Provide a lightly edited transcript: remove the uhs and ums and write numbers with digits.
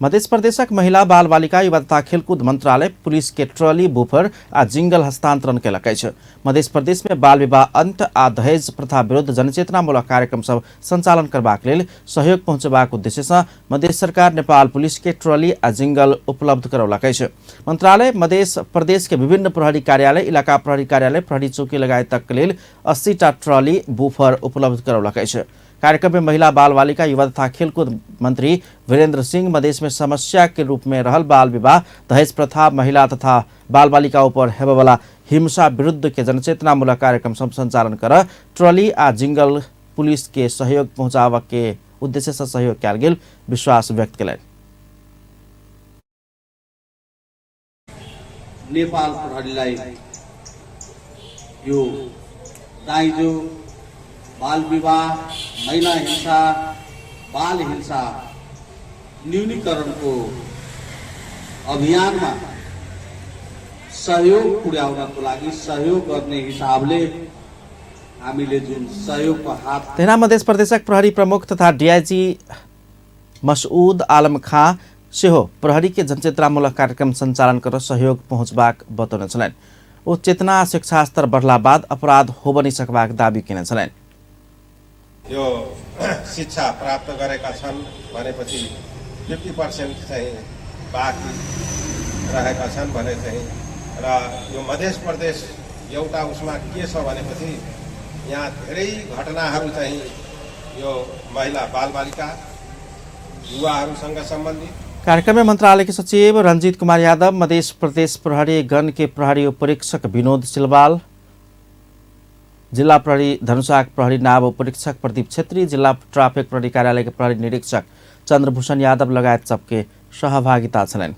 मध्य प्रदेशक महिला बाल बालिका युवा तथा खेलकूद मंत्रालय पुलिस के ट्रॉली बुफर आ जिंगल हस्तांतरण केलक अछि। मध्य प्रदेश में बाल विवाह अंत आ दहेज प्रथा विरुद्ध जनचेतनामूलक कार्यक्रम सब संचालन करबाक लेल सहयोग पहुंचबाक उद्देश्य से मध्य सरकार नेपाल पुलिस के ट्रॉली आ जिंगल उपलब्ध करौलक अछि। मंत्रालय मध्य प्रदेश के विभिन्न प्रहरी कार्यालय, इलाका प्रहरी कार्यालय, प्रहरी चौकी लगायत तक लेल 80टा ट्रॉली बुफर उपलब्ध करौलक अछि। कार्यक्रम में महिला बाल बालिका युवा तथा खेलकूद मंत्री वीरेंद्र सिंह मधेश में समस्या के रूप में रहल बाल विवाह, दहेज प्रथा, महिला तथा बाल बालिका ऊपर हेबे वाला हिंसा विरुद्ध के जनचेतनामूलक कार्यक्रम सब संचालन कर ट्रॉली आ जिंगल पुलिस के सहयोग पहुंचाव के उद्देश्य से सहयोग कयल गेल विश्वास व्यक्त कयलनि। नेपाल प्रहरीलाई यो दाइजो बाल विवाह, महिला हिंसा, बाल हिंसा न्यूनीकरणको अभियानमा सहयोग पुर्याउनको लागि सहयोग गर्ने हिसाबले हामीले जुन सहयोगको हात तेना मध्य प्रदेशक प्रहरी प्रमुख तथा डीआईजी मसूद आलम खां सेहो प्रहरी के जनचेतनामूलक कार्यक्रम संचालन कर सहयोग पहुंचबाक बतौने छलनि। ओ चेतना शिक्षा स्तर बढ़ला बाद अपराध हो नहीं सकबाक दावी केने छलनि। यो शिक्षा प्राप्त गरेका छन् भनेपछि 50% चाहिँ बाँकी रहेका छन् भने चाहिँ र यो मध्य प्रदेश एउटा उसमा के छ भनेपछि यहाँ धेरै घटनाहरू चाहिँ यो महिला बालबालिका युवाहरूसँग सम्बन्धित। कार्यक्रम में मंत्रालय के सचिव रंजीत कुमार यादव, मध्य प्रदेश प्रहरी गण के प्रहरी उपरीक्षक विनोद सिलवाल, जिला प्रहरी धनुषाक प्रहरी नायब उपरीक्षक प्रदीप छेत्री, जिला ट्राफिक प्रहरी कार्यालय के प्रहरी निरीक्षक चंद्रभूषण यादव लगायत सबके सहभागिता छलनि।